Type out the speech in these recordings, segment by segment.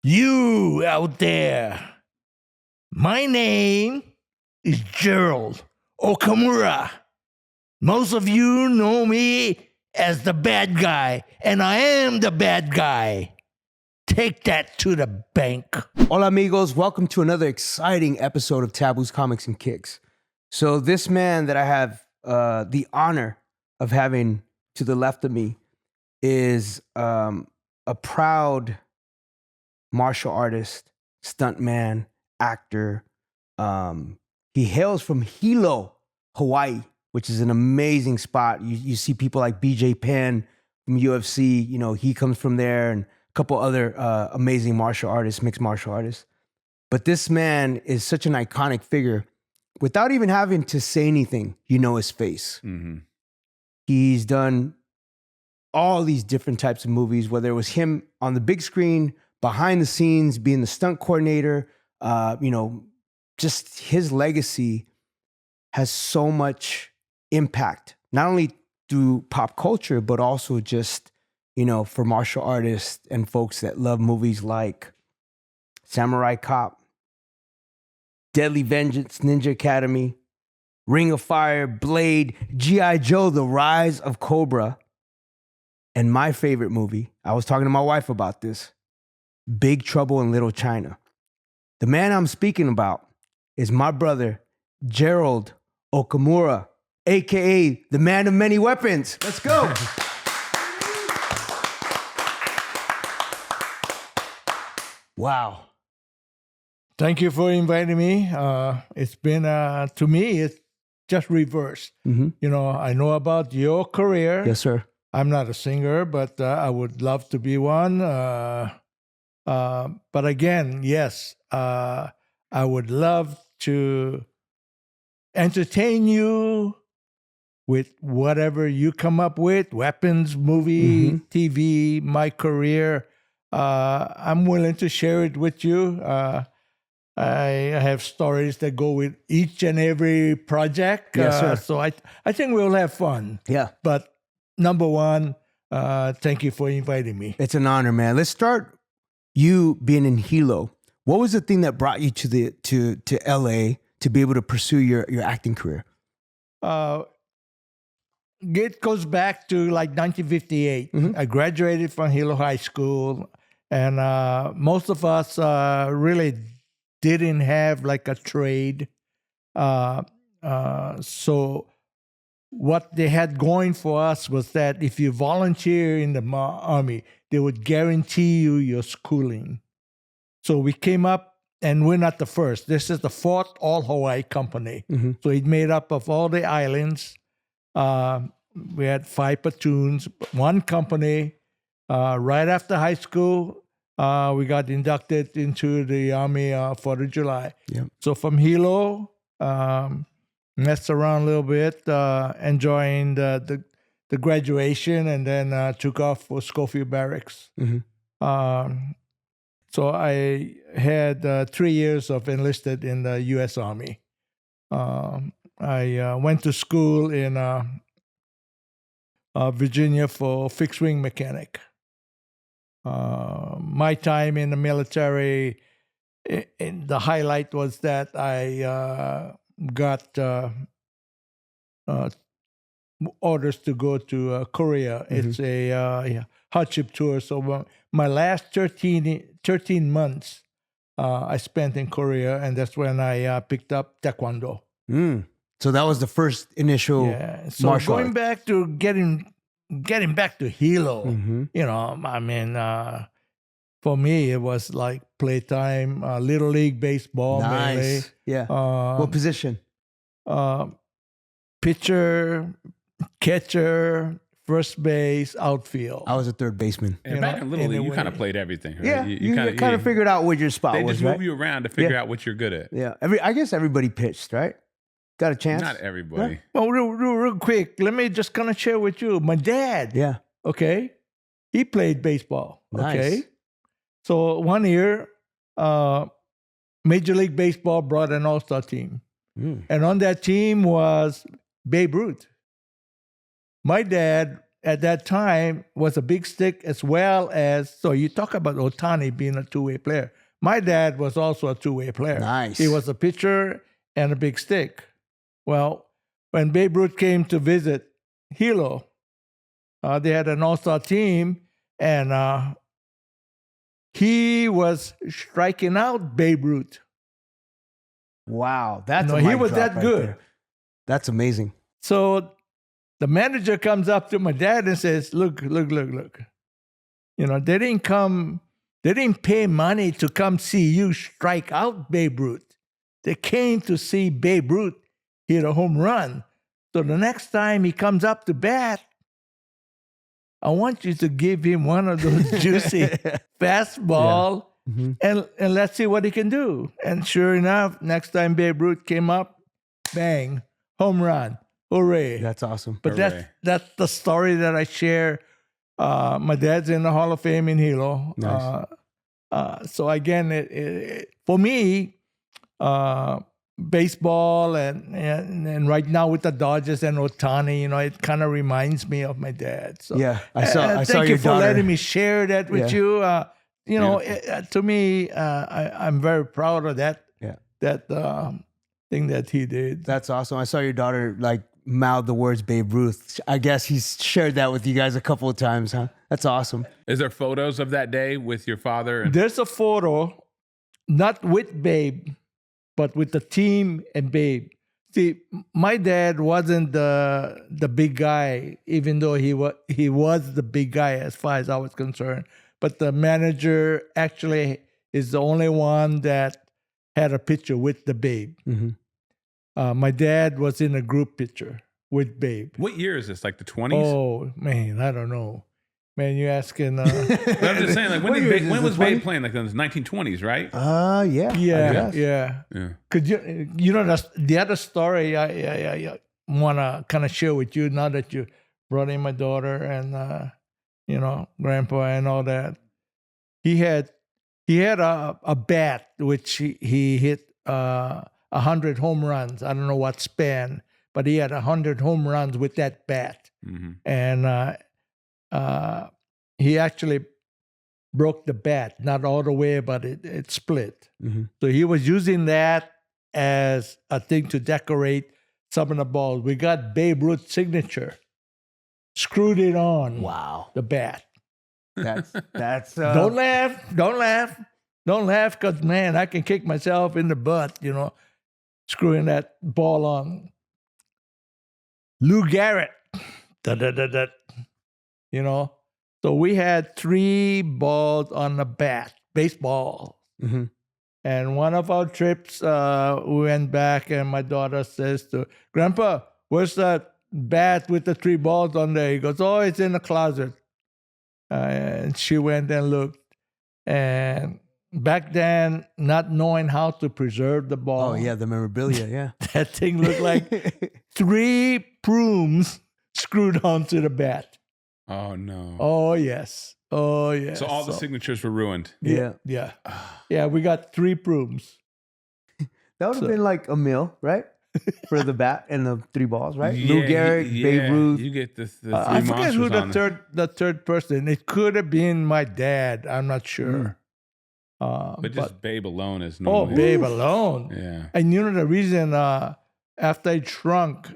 You out there. My name is Gerald Okamura. Most of you know me as the bad guy, and I am the bad guy. Take that to the bank. Hola amigos, welcome to another exciting episode of Taboo's Comics and Kicks. So this man that I have the honor of having to the left of me is a proud martial artist, stuntman, actor. He hails from Hilo, Hawaii, which is an amazing spot. You see people like BJ Penn from UFC, you know, he comes from there, and a couple other amazing martial artists, mixed martial artists. But this man is such an iconic figure. Without even having to say anything, you know his face. Mm-hmm. He's done all these different types of movies, whether it was him on the big screen, behind the scenes, being the stunt coordinator, just his legacy has so much impact, not only through pop culture, but also just, for martial artists and folks that love movies like Samurai Cop, Deadly Vengeance, Ninja Academy, Ring of Fire, Blade, G.I. Joe, The Rise of Cobra, and my favorite movie, I was talking to my wife about this, Big Trouble in Little China. The man I'm speaking about is my brother, Gerald Okamura, AKA the man of many weapons. Let's go. Wow. Thank you for inviting me. It's been, to me, it's just reversed. Mm-hmm. I know about your career. Yes, sir. I'm not a singer, but I would love to be one. But again, yes, I would love to entertain you with whatever you come up with, weapons, movie, TV, my career. I'm willing to share it with you. I have stories that go with each and every project. Yes, sir. So I think we'll have fun. Yeah. But number one, thank you for inviting me. It's an honor, man. Let's start you being in Hilo. What was the thing that brought you to LA to be able to pursue your acting career? It goes back to like 1958. I graduated from Hilo High School, and most of us really didn't have like a trade. So what they had going for us was that if you volunteer in the Army, they would guarantee you your schooling. So we came up, and we're not the first. This is the fourth all-Hawaii company. So it made up of all the islands. We had 5 platoons, one company. Right after high school, we got inducted into the Army 4th of July. Yep. So from Hilo, messed around a little bit, enjoying the graduation, and then took off for Schofield Barracks. So I had 3 years of enlisted in the U.S. Army. I went to school in Virginia for fixed-wing mechanic. My time in the military, the highlight was that I got orders to go to Korea. It's a hardship tour. So my last 13 months I spent in Korea, and that's when I picked up Taekwondo. So that was the first initial So martial going art. back to getting back to Hilo, for me it was like playtime, little league baseball. Nice. Mainly. Yeah. What position? Pitcher, catcher, first base, outfield. I was a third baseman. And back in Little League, you kind of played everything. Right? Yeah, you kind of figured out what your spot They was, just right? move you around to figure out what you're good at. Yeah, I guess everybody pitched, right? Got a chance? Not everybody. Yeah. Well, real quick, let me just kind of share with you. My dad, Yeah. okay, he played baseball. Nice. Okay, so one year, Major League Baseball brought an all-star team, and on that team was Babe Ruth. My dad at that time was a big stick as well as, so you talk about Ohtani being a two-way player. My dad was also a two-way player. Nice. He was a pitcher and a big stick. Well, when Babe Ruth came to visit Hilo, they had an all-star team, and he was striking out Babe Ruth. Wow, that's he was that good. There. That's amazing. So the manager comes up to my dad and says, look. They didn't pay money to come see you strike out Babe Ruth. They came to see Babe Ruth hit a home run. So the next time he comes up to bat, I want you to give him one of those juicy fastball and let's see what he can do. And sure enough, next time Babe Ruth came up, bang, home run. Hooray. That's awesome. But that's the story that I share. My dad's in the Hall of Fame in Hilo. Nice. So again, for me, baseball and right now with the Dodgers and Ohtani, it kind of reminds me of my dad. So yeah, I saw thank your you for daughter. letting me share that with you. To me, I'm very proud of that. Yeah. That thing that he did. That's awesome. I saw your daughter mouth the words Babe Ruth. I guess he's shared that with you guys a couple of times, huh? That's awesome. Is there photos of that day with your father? There's a photo, not with Babe, but with the team and Babe. See, my dad wasn't the big guy, even though he was the big guy as far as I was concerned. But the manager actually is the only one that had a picture with the Babe. Mm-hmm. My dad was in a group picture with Babe. What year is this? Like the 20s? Oh, man, I don't know. Man, you're asking... But I'm just saying, when was Babe playing? Like in the 1920s, right? Yeah. Yeah. Could the other story I want to kind of share with you now that you brought in my daughter and, Grandpa and all that. He had a bat, which he hit 100 home runs. I don't know what span, but he had 100 home runs with that bat. Mm-hmm. And he actually broke the bat, not all the way, but it split. Mm-hmm. So he was using that as a thing to decorate some of the balls. We got Babe Ruth's signature, screwed it on. Wow. The bat. That's Don't laugh, because man, I can kick myself in the butt, screwing that ball on. Lou Garrett, So we had 3 balls on the bat, baseball. Mm-hmm. And one of our trips, we went back, and my daughter says to Grandpa, "Where's that bat with the 3 balls on there?" He goes, "Oh, it's in the closet." And she went and looked. And back then, not knowing how to preserve the ball. Oh, yeah, the memorabilia, yeah. That thing looked like 3 brooms screwed onto the bat. Oh, no. Oh, yes. So all the signatures were ruined. Yeah. Yeah, we got 3 brooms. That would have been like a meal, right? For the bat and the 3 balls, right? Yeah, Lou Gehrig, Babe Ruth. You get the 3 I forget who monsters the third person. It could have been my dad. I'm not sure. But just Babe alone is Oh, normally. Babe alone. Yeah. And the reason after I shrunk,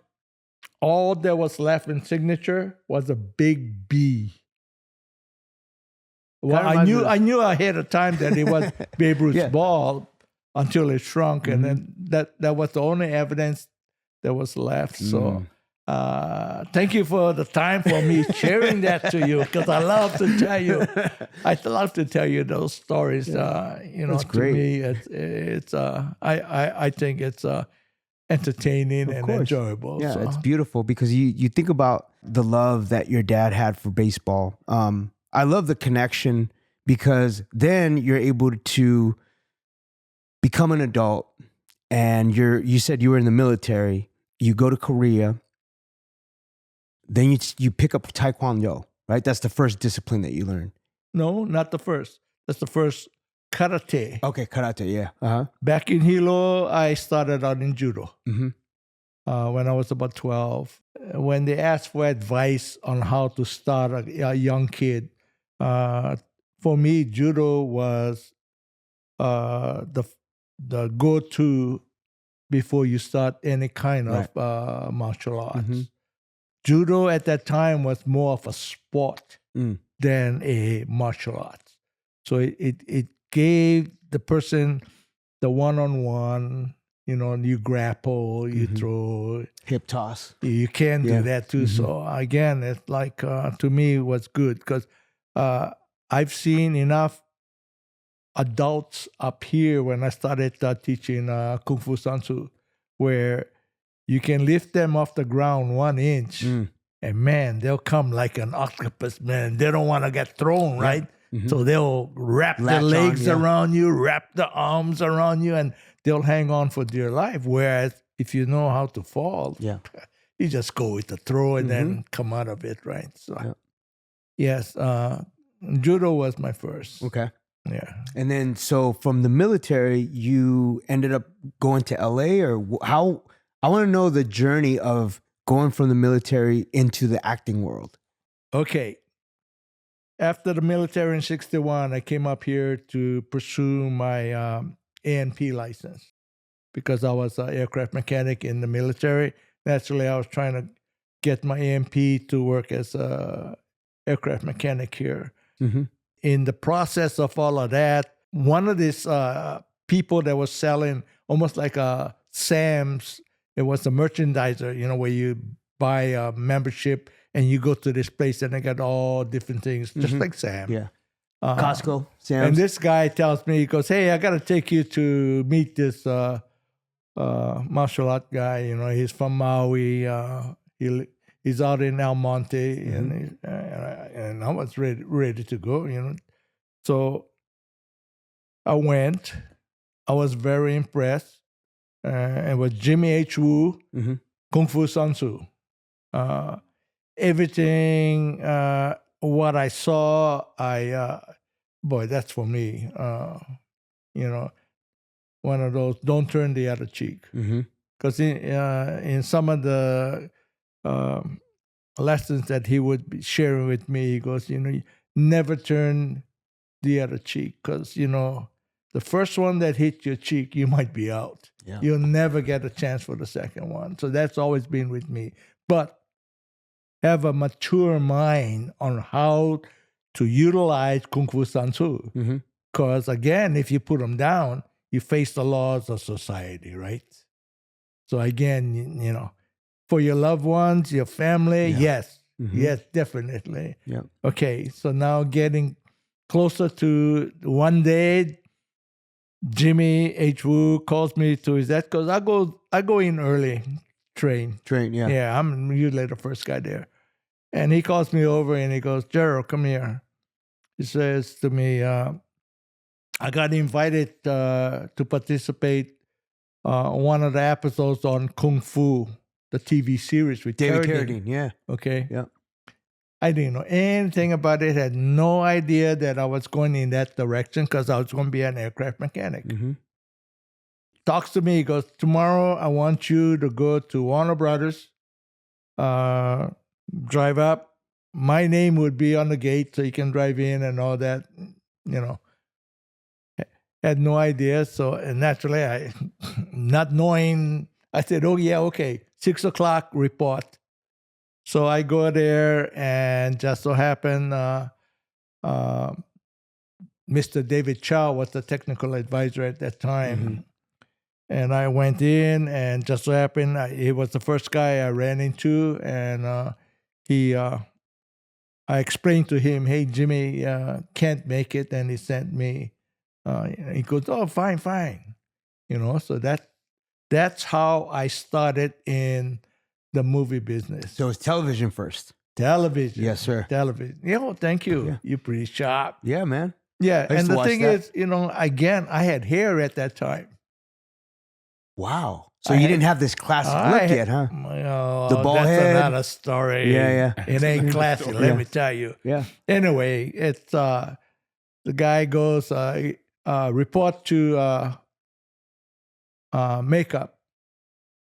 all that was left in signature was a big B. Well, I knew ahead of time that it was Babe Ruth's ball until it shrunk, and then that was the only evidence that was left. So thank you for the time for me sharing that to you, because I love to tell you those stories. That's to great. me, I think it's entertaining and enjoyable. Yeah, so. it's beautiful because you think about the love that your dad had for baseball. I love the connection because then you're able to become an adult, and you said you were in the military. You go to Korea, then you pick up Taekwondo, right? That's the first discipline that you learn. No, not the first. That's the first karate. Okay, karate, yeah. Uh-huh. Back in Hilo, I started out in judo. Mm-hmm. when I was about 12. When they asked for advice on how to start a young kid, for me, judo was the go-to before you start any kind of martial arts. Judo at that time was more of a sport than a martial arts. So it gave the person the one-on-one, you grapple, you throw. Hip toss. You can do that too. So again, it's like, to me, it was good because I've seen enough adults up here when I started teaching Kung Fu Sansu, where you can lift them off the ground 1 inch, and man, they'll come like an octopus, man. They don't want to get thrown, right? So they'll wrap their legs around you, wrap the arms around you, and they'll hang on for dear life. Whereas if you know how to fall, you just go with the throw and then come out of it, right? So, yes, judo was my first. Okay. Yeah. And then, so from the military, you ended up going to LA, or how? I want to know the journey of going from the military into the acting world. Okay. After the military in 1961, I came up here to pursue my A&P license because I was an aircraft mechanic in the military. Naturally, I was trying to get my A&P to work as an aircraft mechanic here. In the process of all of that, one of these people that was selling almost like a Sam's, it was a merchandiser, where you buy a membership and you go to this place and they got all different things, just like Sam. Yeah. Costco, Sam's. And this guy tells me, he goes, hey, I got to take you to meet this martial art guy. He's from Maui. He's out in El Monte. And I was ready to go, So I went. I was very impressed. It was Jimmy H. Wu, Kung Fu Sansu. Everything, what I saw, boy, that's for me. One of those, don't turn the other cheek. Because in some of the lessons that he would be sharing with me, he goes, never turn the other cheek. Because, the first one that hit your cheek, you might be out. Yeah. You'll never get a chance for the second one. So that's always been with me. But have a mature mind on how to utilize Kung Fu Sansu. Because again, if you put them down, you face the laws of society, right? So again, for your loved ones, your family, yes, definitely. Yeah. Okay, so now getting closer to one day, Jimmy H. Wu calls me to his desk because I go in early, train. Yeah. Yeah, I'm usually the first guy there. And he calls me over and he goes, Gerald, come here. He says to me, I got invited to participate one of the episodes on Kung Fu, the TV series with David Carradine. Carradine, yeah. Okay. Yeah. I didn't know anything about it, had no idea that I was going in that direction because I was going to be an aircraft mechanic. Talks to me, he goes, tomorrow I want you to go to Warner Brothers, drive up. My name would be on the gate so you can drive in and all that, Had no idea. So and naturally, I, not knowing, I said, oh yeah, okay, 6 o'clock report. So I go there, and just so happened, Mr. David Chow was the technical advisor at that time. And I went in, and just so happened, he was the first guy I ran into. And I explained to him, hey, Jimmy can't make it. And he sent me, he goes, oh, fine. So that's how I started in the movie business. So it was television first. Television. Yes, sir. Television. Thank you. Yeah. You're pretty sharp. Yeah, man. Yeah, and the thing is, again, I had hair at that time. Wow. So you didn't have this classic look yet, huh? The bald that's head. another story. Yeah. It ain't classy, let me tell you. Yeah. Anyway, it's the guy goes, report to makeup.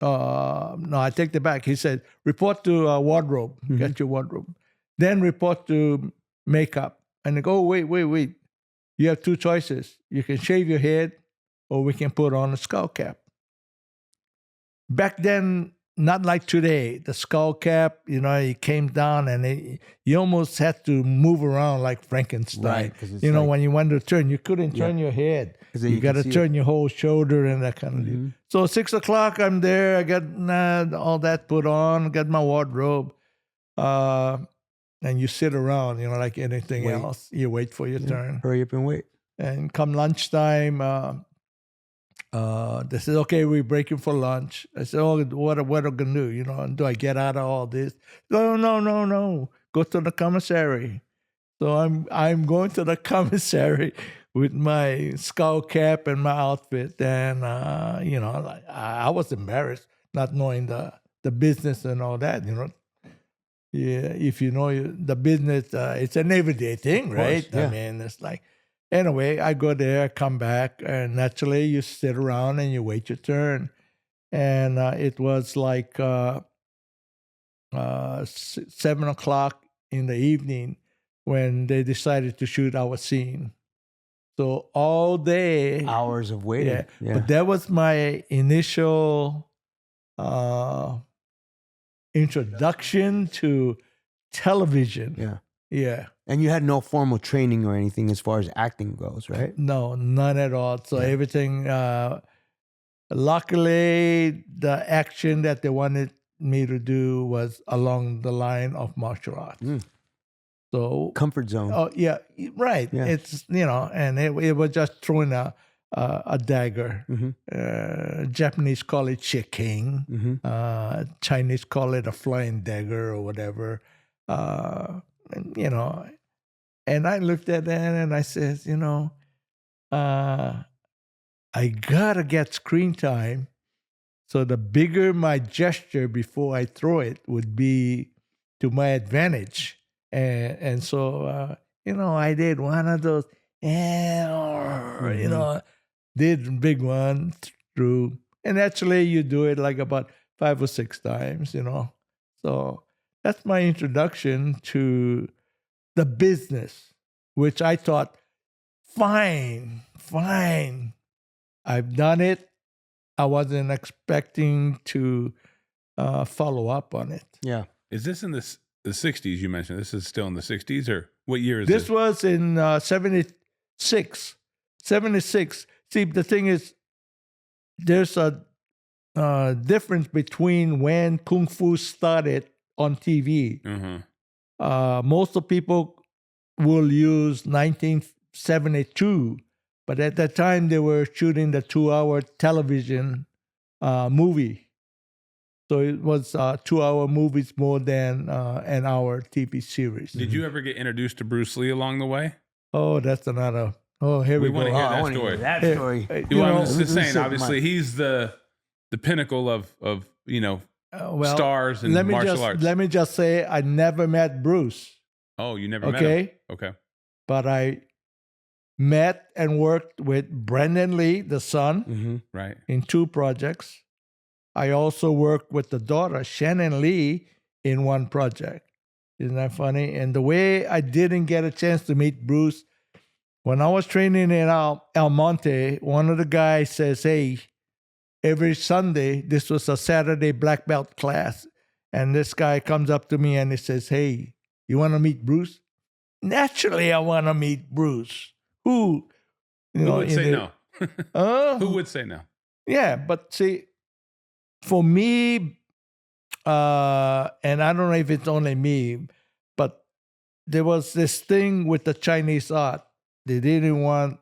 No, I take it back. He said, report to wardrobe, get your wardrobe. Then report to makeup. And I go, wait. You have two choices. You can shave your head or we can put on a skull cap. Back then, not like today. The skull cap, it came down and you almost had to move around like Frankenstein. Right, 'cause it's When you wanted to turn, you couldn't turn your head. then You you got to can see turn your whole shoulder and that kind of thing. So 6 o'clock, I'm there. I got all that put on, got my wardrobe. And you sit around, like anything Wait. else. You wait for your turn. Hurry up and wait. And come lunchtime, they said, okay, we're breaking for lunch. I said, oh, what are we going to do? Do I get out of all this? No. Go to the commissary. So I'm going to the commissary with my skull cap and my outfit. And, I was embarrassed not knowing the business and all that, Yeah, if you know the business, it's an everyday thing, right? Yeah. I mean, it's like, anyway, I go there, come back, and naturally you sit around and you wait your turn. And it was like 7 o'clock in the evening when they decided to shoot our scene. So all day. Hours of waiting. Yeah. But that was my initial introduction to television. Yeah. And you had no formal training or anything as far as acting goes, right? No, none at all. So everything, luckily, the action that they wanted me to do was along the line of martial arts. So comfort zone. Oh, yeah, right. Yeah. It's, and it was just throwing a dagger. Japanese call it shiking. Chinese call it a flying dagger or whatever. And I looked at that and I said, I gotta get screen time. So the bigger my gesture before I throw it would be to my advantage. And so, I did one of those, did big one through. And actually you do it like about 5 or 6 times, So that's my introduction to the business, which I thought, fine. I've done it. I wasn't expecting to follow up on it. Yeah. Is this in the 60s you mentioned? This is still in the 60s, or what year is this? This was in 76. 76. See, the thing is, there's a difference between when Kung Fu started on TV. Most of people will use 1972, but at that time they were shooting the 2-hour television movie. So it was 2-hour movies more than an hour TV series. Did you ever get introduced to Bruce Lee along the way? Oh, that's another. Oh, here we go. want to hear I that want to story. hear that story. I'm just saying, obviously, he's the pinnacle of stars and martial arts. Let me just say, I never met Bruce. Oh, you never met him? Okay. But I met and worked with Brandon Lee, the son, right, in 2 projects. I also worked with the daughter, Shannon Lee, in 1 project. Isn't that funny? And the way I didn't get a chance to meet Bruce, when I was training in El Monte, one of the guys says, hey, every Sunday, this was a Saturday black belt class, and this guy comes up to me and he says, hey, you want to meet Bruce? Naturally, I want to meet Bruce. Who would say no? Who would say no? Yeah, but see, for me, and I don't know if it's only me, but there was this thing with the Chinese art. They didn't want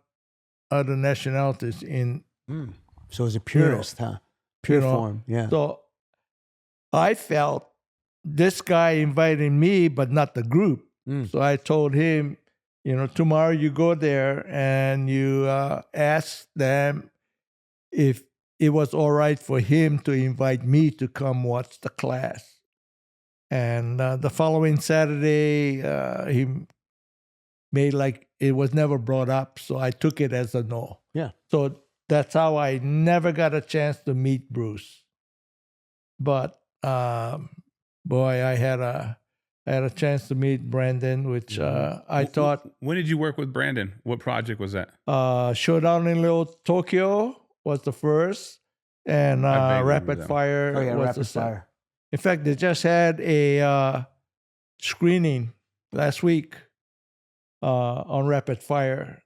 other nationalities in. So it was a purist, huh? Pure form, yeah. So I felt this guy invited me, but not the group. So I told him, tomorrow you go there and you ask them if it was all right for him to invite me to come watch the class. And the following Saturday, he made like it was never brought up. So I took it as a no. Yeah. So that's how I never got a chance to meet Bruce. But boy, I had a chance to meet Brandon, which I thought When did you work with Brandon? What project was that? Showdown in Little Tokyo was the first, and I vaguely remember Rapid that. Fire Oh yeah, was the Rapid second. Fire. In fact, they just had a screening last week on Rapid Fire.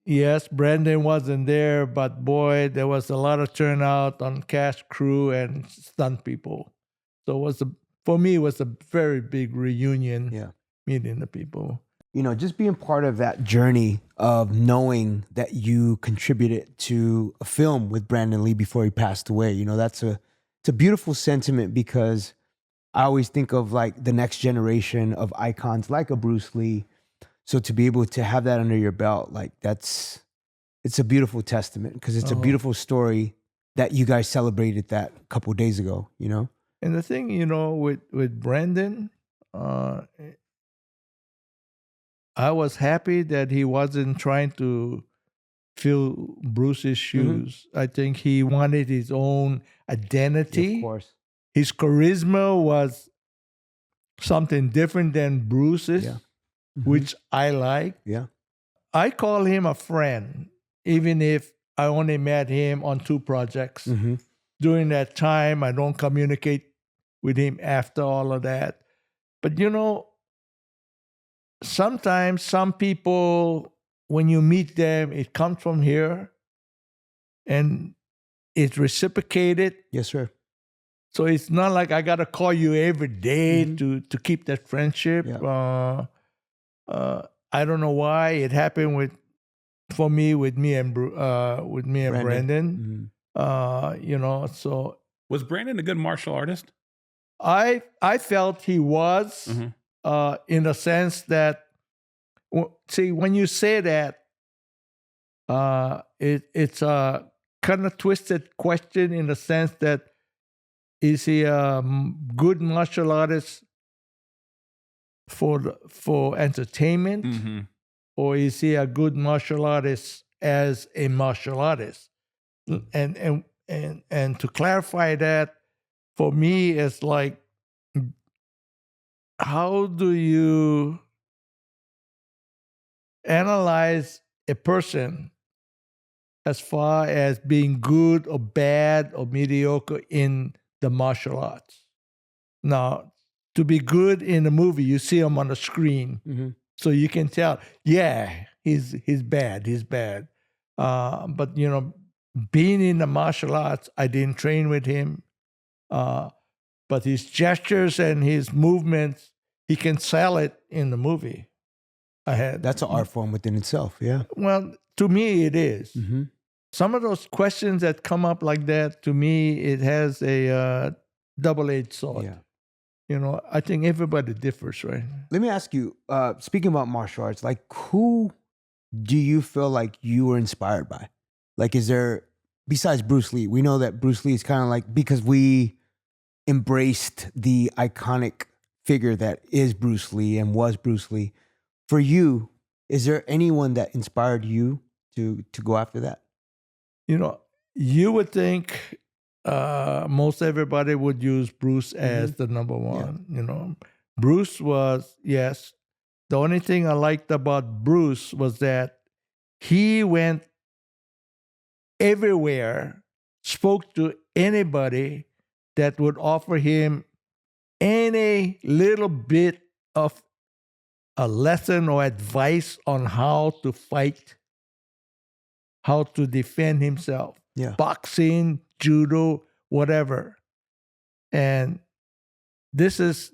Yes, Brandon wasn't there, but boy, there was a lot of turnout on cast, crew, and stunt people. So for me, it was a very big reunion. Yeah. Meeting the people. You know, just being part of that journey of knowing that you contributed to a film with Brandon Lee before he passed away. You know, it's a beautiful sentiment, because I always think of like the next generation of icons like a Bruce Lee. So to be able to have that under your belt, like it's a beautiful testament, because it's a beautiful story that you guys celebrated that a couple of days ago, you know? And the thing, with Brandon, I was happy that he wasn't trying to fill Bruce's shoes. I think he wanted his own identity. Of course. His charisma was something different than Bruce's, which I like. Yeah. I call him a friend, even if I only met him on 2 projects. During that time, I don't communicate with him after all of that. But sometimes some people, when you meet them, it comes from here and it's reciprocated. Yes, sir. So it's not like I got to call you every day to keep that friendship. Yeah. I don't know why it happened with me and Brandon. So Was Brandon a good martial artist? I felt he was, in the sense that, see, when you say that, it's a kind of twisted question, in the sense that, is he a good martial artist for entertainment, or is he a good martial artist as a martial artist? And to clarify that, for me, it's like, how do you analyze a person as far as being good or bad or mediocre in the martial arts? Now, to be good in a movie, you see him on the screen, so you can tell, yeah, he's bad, but being in the martial arts, I didn't train with him, but his gestures and his movements, he can sell it in the movie. That's an art form within itself. Yeah. Well, to me, it is. Some of those questions that come up like that, to me, it has a double-edged sword. Yeah. I think everybody differs, right? Let me ask you, speaking about martial arts, like, who do you feel like you were inspired by? Like, is there, besides Bruce Lee, we know that Bruce Lee is kind of like, because we embraced the iconic figure that is Bruce Lee and was Bruce Lee. For you, is there anyone that inspired you to go after that? You would think most everybody would use Bruce as the number one. Bruce was, yes. The only thing I liked about Bruce was that he went everywhere, spoke to anybody that would offer him any little bit of a lesson or advice on how to fight, how to defend himself. Yeah. Boxing, judo, whatever. And this is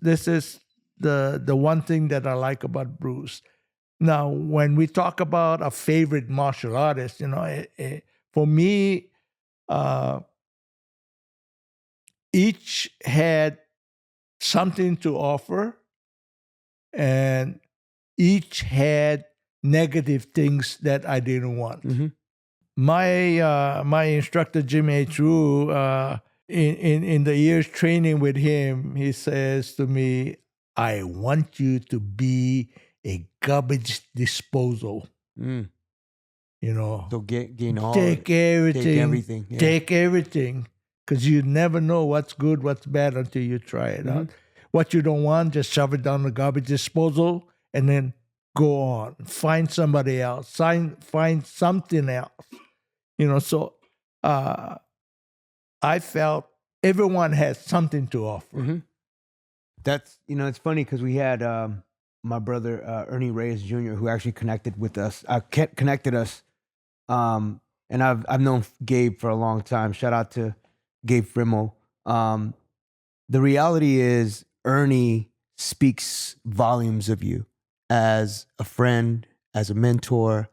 the one thing that I like about Bruce. Now, when we talk about a favorite martial artist, for me, each had something to offer, and each had negative things that I didn't want. My instructor, Jim H. Rue, in the years training with him, he says to me, I want you to be a garbage disposal. So gain all take everything. Take everything. Yeah. Take everything. Because you never know what's good, what's bad until you try it out. What you don't want, just shove it down the garbage disposal and then go on. Find somebody else. Find something else. So I felt everyone has something to offer. That's, it's funny because we had my brother, Ernie Reyes Jr., who actually connected us. And I've known Gabe for a long time. Shout out to Gabe Frimmel. The reality is Ernie speaks volumes of you as a friend, as a mentor,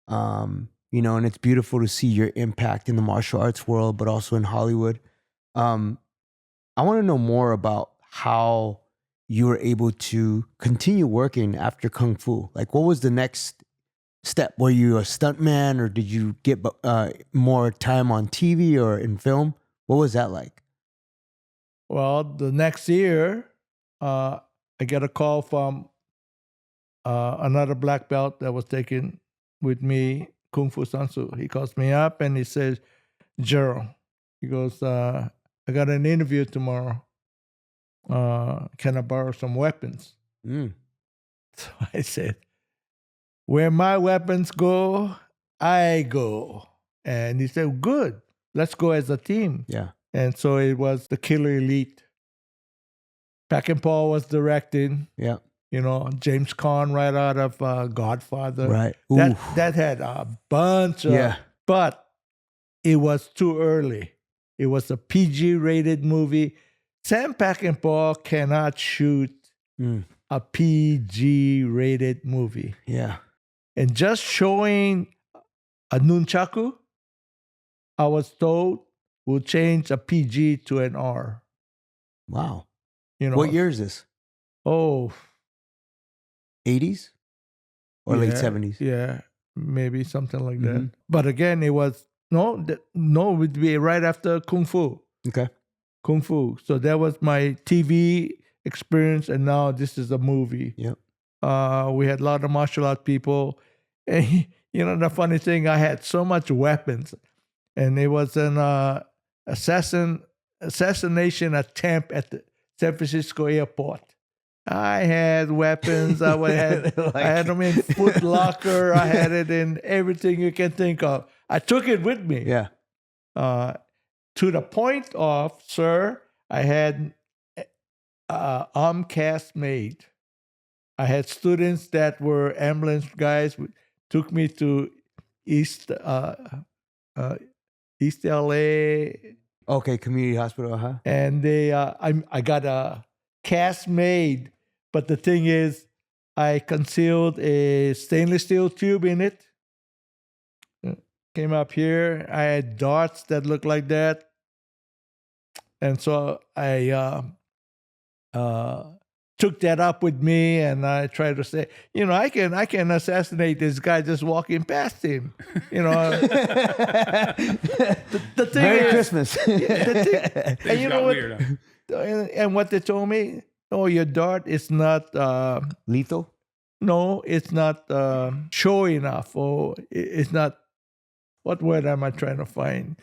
and it's beautiful to see your impact in the martial arts world, but also in Hollywood. I want to know more about how you were able to continue working after Kung Fu. Like, what was the next step? Were you a stuntman, or did you get more time on TV or in film? What was that like? Well, the next year, I get a call from another black belt that was taking with me Kung Fu Sansu. He calls me up and he says, Gerald, he goes, I got an interview tomorrow. Can I borrow some weapons? So I said, where my weapons go, I go. And he said, good, let's go as a team. Yeah. And so it was the Killer Elite. Peckinpah was directing. Yeah. James Caan right out of Godfather. Right. That had a bunch of, but it was too early. It was a PG-rated movie. Sam Peckinpah cannot shoot a PG-rated movie. Yeah. And just showing a nunchaku, I was told, will change a PG to an R. Wow. What year is this? Oh, 80s or late 70s? Yeah, maybe something like that. But again, it was it would be right after Kung Fu. Okay. Kung Fu. So that was my TV experience, and now this is a movie. Yep. We had a lot of martial art people, and the funny thing, I had so much weapons, and it was an assassination attempt at the San Francisco airport. I had weapons. I had them in Foot Locker. I had it in everything you can think of. I took it with me. Yeah. To the point of, sir, I had arm cast made. I had students that were ambulance guys, took me to East LA. Okay, community hospital, huh? And I got a cast made, but the thing is, I concealed a stainless steel tube in it. Came up here. I had darts that looked like that, and so I took that up with me, and I tried to say, I can assassinate this guy just walking past him. The thing Merry is, Christmas. and what they told me, your dart is not lethal. No, it's not showy enough, or it's not. What word am I trying to find?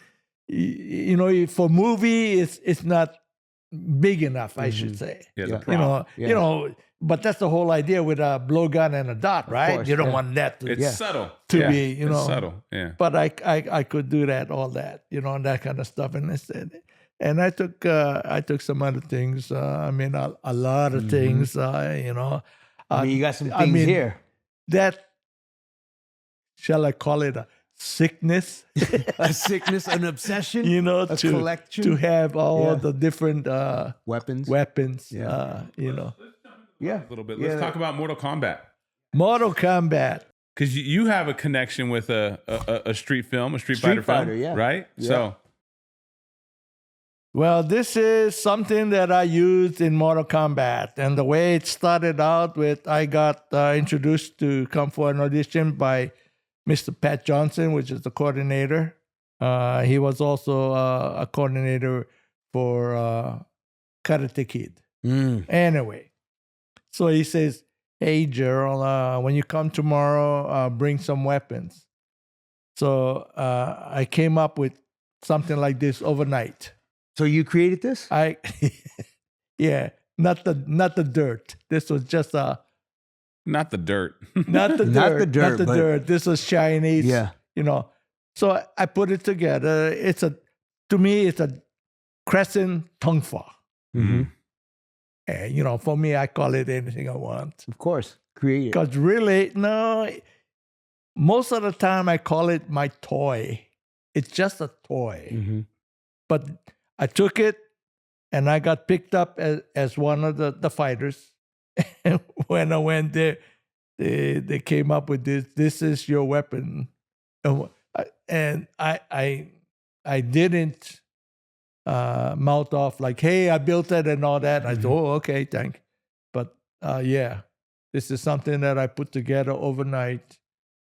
For movie, it's not big enough, I should say. Yeah, the prop. But that's the whole idea with a blowgun and a dot, right? course, You don't want that to, It's subtle. to be, It's subtle. Yeah. But I could do that, all that, and that kind of stuff. And I said, and I took some other things. A lot of things. You got some things here. That, shall I call it a sickness? A sickness, an obsession, a collection, to have all the different weapons. Yeah. Yeah, A little bit. Let's talk about Mortal Kombat. Mortal Kombat. Because you have a connection with a street film, a Street Fighter film, yeah. right? Yeah. So, Well, this is something that I used in Mortal Kombat. And the way it started out with, I got introduced to come for an audition by Mr. Pat Johnson, which is the coordinator. He was also a coordinator for Karate Kid. Anyway, so he says, hey, Gerald, when you come tomorrow, bring some weapons. So I came up with something like this overnight. So you created this? Yeah, not the dirt. This was just Not the dirt. not the Not dirt, the dirt, not the but- dirt. This was Chinese. Yeah. So I put it together. To me, it's a crescent tongue fa. Mm-hmm. And for me, I call it anything I want. Of course. Create it. Because really, no, most of the time I call it my toy. It's just a toy. Mm-hmm. But I took it and I got picked up as one of the fighters. And when I went there, they came up with this. This is your weapon. And I didn't mouth off like, hey, I built it and all that. I said, oh, okay, thanks. But yeah, this is something that I put together overnight.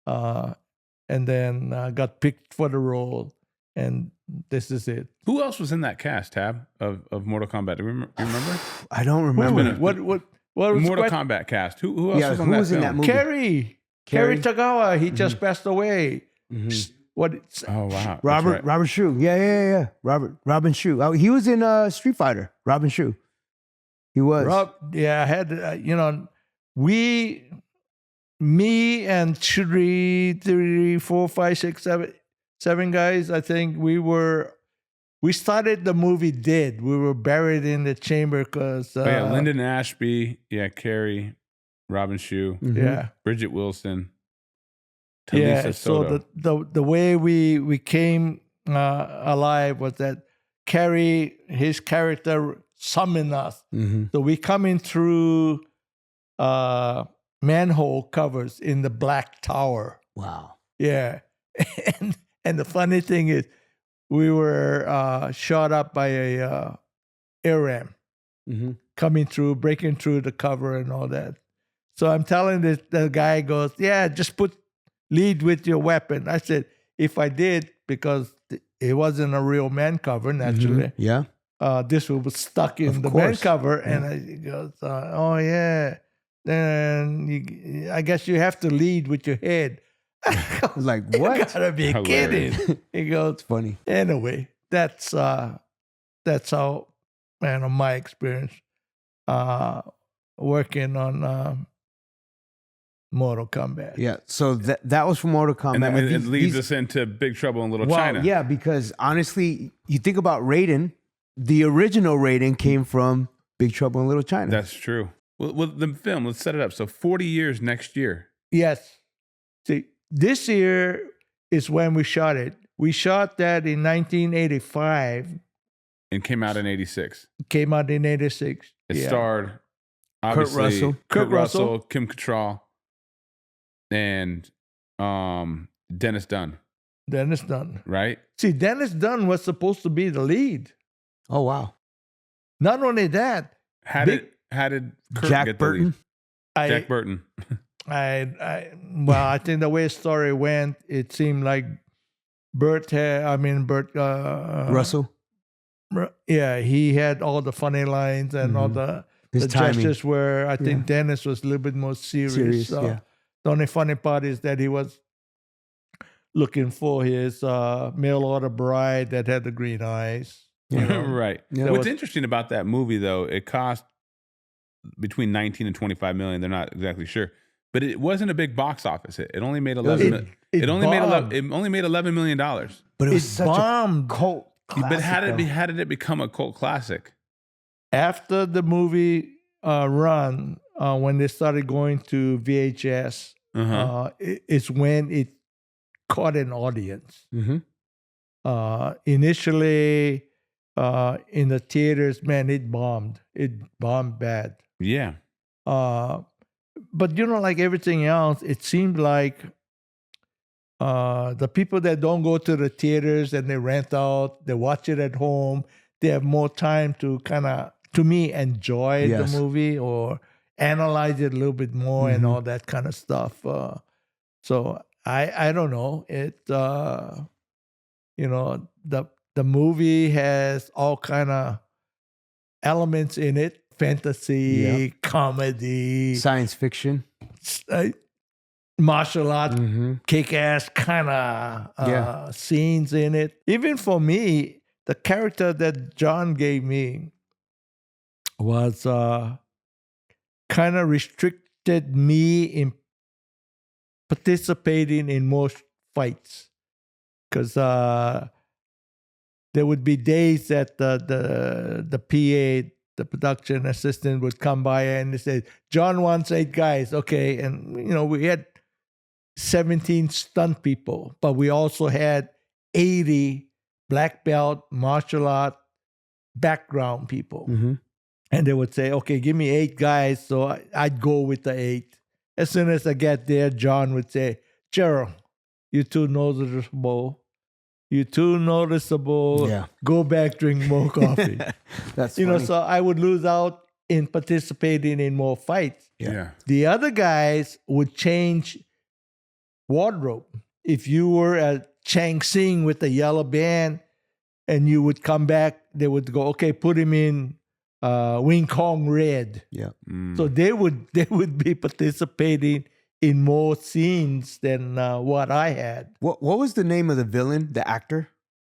And then got picked for the role. And this is it. Who else was in that cast, Tab, of Mortal Kombat? Do you remember? I don't remember. What was Mortal Kombat cast. Who else was on who that was in film? that movie? Kerry Tagawa. He just passed away. Mhm. Oh, wow. That's Robert right. Robin Shue. Yeah. Robin Shue. Oh, he was in Street Fighter. Robin Shue. He was. I had, me and 3, 4, 5, 6, 7 guys, I think we started the movie dead. We were buried in the chamber because... Lyndon Ashby. Yeah, Carrie. Robin Shue. Mhm. Yeah. Bridget Wilson. Yeah, Talisa so Soto. the way we came alive was that Carrie, his character, summoned us. Mhm. So we coming through manhole covers in the Black Tower. Wow. Yeah, and the funny thing is, we were shot up by a air ram Mm-hmm. coming through, breaking through the cover and all that. So I'm telling the guy goes, yeah, just lead with your weapon. I said, if I did, because it wasn't a real man cover, naturally. Yeah. This was stuck in Of the man course. cover. And he goes, oh, yeah. Then I guess you have to lead with your head. I was like, You what? gotta be Hilarious. kidding. He goes, Funny. anyway, that's how, my experience working on Mortal Kombat. Yeah. So that was from Mortal Kombat. And then it These- leads these- us into Big Trouble in Little Well, China. yeah, because honestly, you think about Raiden, the original Raiden came from Big Trouble in Little China. That's true. Well, the film, let's set it up. So 40 years next year. Yes. See, this year is when we shot it. We shot that in 1985. And came out in 86. Came out in 86. It Yeah. starred, obviously, Russell. Kurt Kurt Russell. Kim Cattrall, and Dennis Dunn, Dennis Dunn. right? See, Dennis Dunn was supposed to be the lead. Oh, wow. Not only that, How Big- did Kurt Jack get the lead? Burton. Jack Burton. I think the way the story went, it seemed like Burt Russell. Yeah, he had all the funny lines and all the His timing. gestures where I think Dennis was a little bit more serious. So yeah. the only funny part is that he was looking for his mail order bride that had the green eyes. You know? Right. Yeah. What's was- interesting about that movie, though, it cost between 19 and 25 million. They're not exactly sure, but it wasn't a big box office hit. It only made 11. It only made 11. It only made $11 million. But it was It such bombed. a cult classic. But how though. did it become a cult classic? After the movie run, when they started going to VHS, it's when it caught an audience. Mhm. Initially, in the theaters, man, it bombed. It bombed bad. Yeah. But like everything else, it seemed like the people that don't go to the theaters and they rent out, they watch it at home, they have more time to kind of, to me, enjoy Yes. the movie or analyze it a little bit more and all that kind of stuff. So I don't know. The movie has all kind of elements in it: fantasy, comedy, Science fiction. martial art, kick-ass kind of scenes in it. Even for me, the character that John gave me was kind of restricted me in participating in most fights. Because there would be days that the PA, the production assistant, would come by and they said, John wants 8 guys. Okay. And, we had 17 stunt people, but we also had 80 black belt martial art background people. And they would say, okay, give me 8 guys. So I'd go with the 8. As soon as I get there, John would say, Gerald, you're too noticeable. You're too noticeable. Yeah. Go back, drink more coffee. That's funny. So I would lose out in participating in more fights. Yeah. The other guys would change wardrobe. If you were at Chang Sing with the yellow band and you would come back, they would go, okay, put him in Wing Kong red. Yeah. So they would be participating in more scenes than what I had. What was the name of the villain, the actor?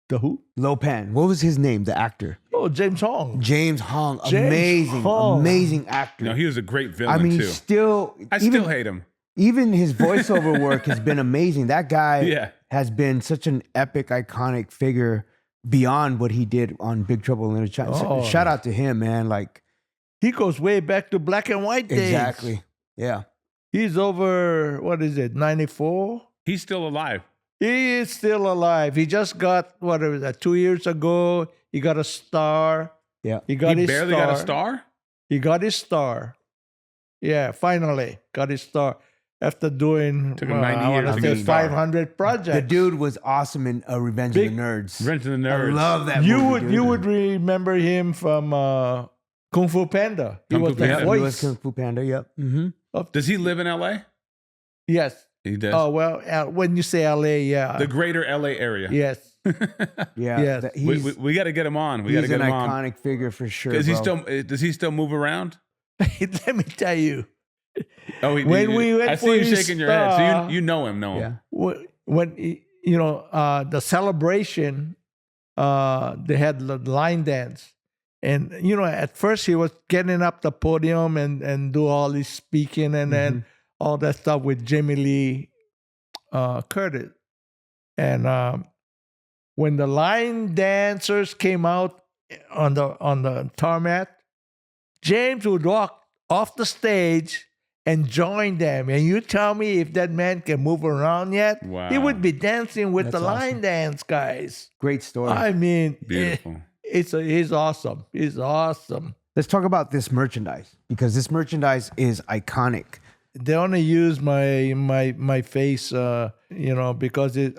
The who? Lopan. What was his name, the actor? Oh, James Hong. James Hong. James Hong. Amazing actor. No, he was a great villain I mean, too. he's still... I still hate him. Even his voiceover work has been amazing. That guy Yeah. has been such an epic, iconic figure beyond what he did on Big Trouble in Little China. Oh. Shout out to him, man. Like, He goes way back to black and white days. exactly. Yeah. He's over, 94? He's still alive. He is still alive. He just got, 2 years ago, he got a star. Yeah. He got He his barely star. got a star? He got his star. Yeah, finally got his star. After doing, Took him 90 I want years to to get say a star. 500 projects. The dude was awesome in Revenge of the Nerds. Revenge of the I Nerds. love that You movie, would dude. you would remember him from Kung Fu Panda. He Kung was Fu the Panda. He voice. was Kung Fu Panda, yep. Does he live in LA? Yes. He does. Oh well, when you say LA, yeah. The greater LA area. Yes. Yeah. Yes. that- We, He's, we got to get him on. We got to he's get an him on. iconic figure for sure. Does he bro. still move around? Let me tell you. Oh, When we went I for see you his shaking your head. So star- you know him. Yeah. When the celebration, they had the line dance, and at first he was getting up the podium and do all this speaking and then all that stuff with Jimmy Lee Curtis, and when the line dancers came out on the tarmac, James would walk off the stage and join them. And you tell me if that man can move around yet? Wow. He would be dancing with That's the line awesome. dance guys. Great story. I mean, Beautiful. he's awesome. He's awesome. Let's talk about this merchandise because this merchandise is iconic. They only use my face, because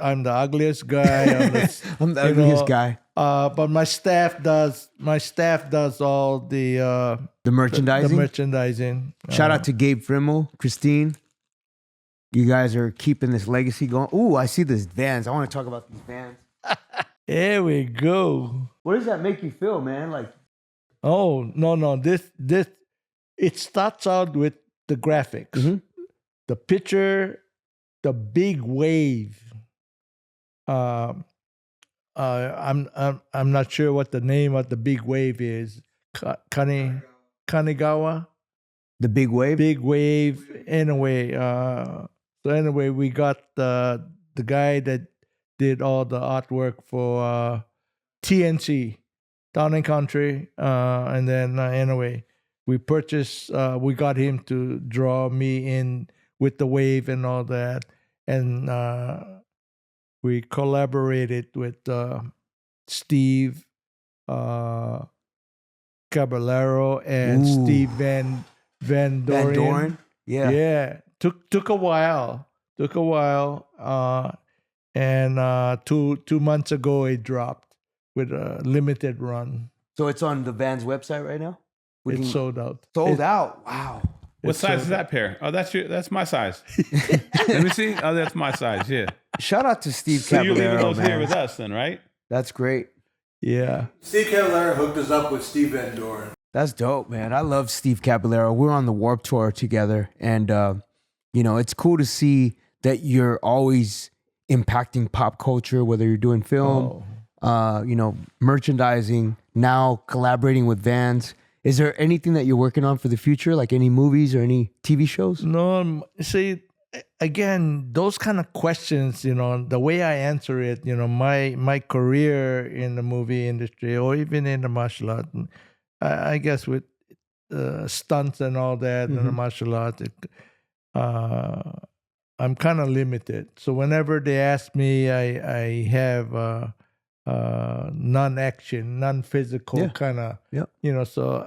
I'm the ugliest guy. I'm the ugliest guy. But my staff does all the The merchandising. Shout out to Gabe Frimmel, Christine. You guys are keeping this legacy going. Ooh, I see these Vans. I want to talk about these Vans. Here we go. What does that make you feel, man? Like, Oh no! This it starts out with the graphics, the picture, the big wave. I'm not sure what the name of the big wave is. Kanigawa, the big wave. big wave. Anyway, we got the guy that did all the artwork for TNC. Town and Country, and then anyway, we purchased. We got him to draw me in with the wave and all that, and we collaborated with Steve Caballero and Ooh. Steve Van Dorian. Van Doren. Yeah. Yeah, took a while. And 2 months ago it dropped with a limited run. So it's on the Vans website right now. It's sold out. Sold out. Wow. What It's size so- is that pair? Oh, that's my size. Let me see. Oh, that's my size. Yeah. Shout out to Steve So you're leaving Caballero, those here man. with us then, right? That's great. Yeah. Steve Caballero hooked us up with Steve Van Doren. That's dope, man. I love Steve Caballero. We were on the Warped Tour together, and You know, it's cool to see that you're always impacting pop culture, whether you're doing film, you know, merchandising, now collaborating with Vans. Is there anything that you're working on for the future, like any movies or any TV shows? No, see, again, those kind of questions, you know, the way I answer it, you know, my career in the movie industry or even in the martial art, I guess with stunts and all that in the martial art, I'm kind of limited. So whenever they ask me, I have non-action, non-physical kind of, you know. So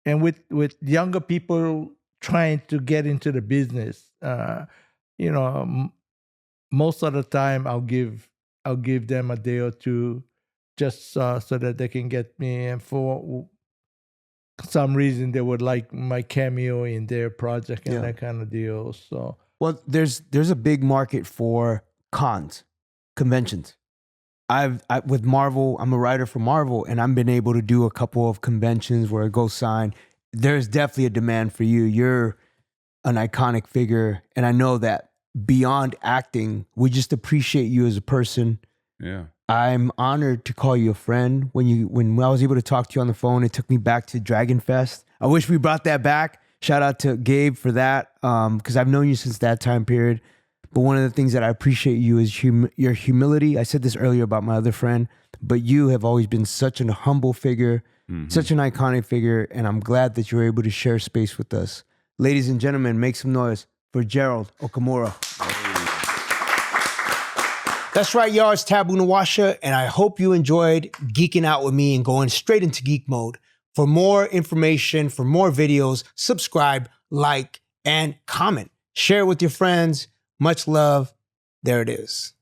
and with younger people trying to get into the business, you know, most of the time I'll give them a day or two, just so that they can get me, and for some reason they would like my cameo in their project and that kind of deal. So, well, there's a big market for conventions. With Marvel, I'm a writer for Marvel, and I've been able to do a couple of conventions where I go sign. There's definitely a demand for you. You're an iconic figure, and I know that beyond acting, we just appreciate you as a person. Yeah. I'm honored to call you a friend. When I was able to talk to you on the phone, it took me back to Dragon Fest. I wish we brought that back. Shout out to Gabe for that, because I've known you since that time period. But one of the things that I appreciate you is your humility. I said this earlier about my other friend, but you have always been such an humble figure, such an iconic figure, and I'm glad that you're able to share space with us. Ladies and gentlemen, make some noise for Gerald Okamura. That's right, y'all. It's Taboo Nawasha, and I hope you enjoyed geeking out with me and going straight into geek mode. For more information, for more videos, subscribe, like, and comment. Share with your friends. Much love. There it is.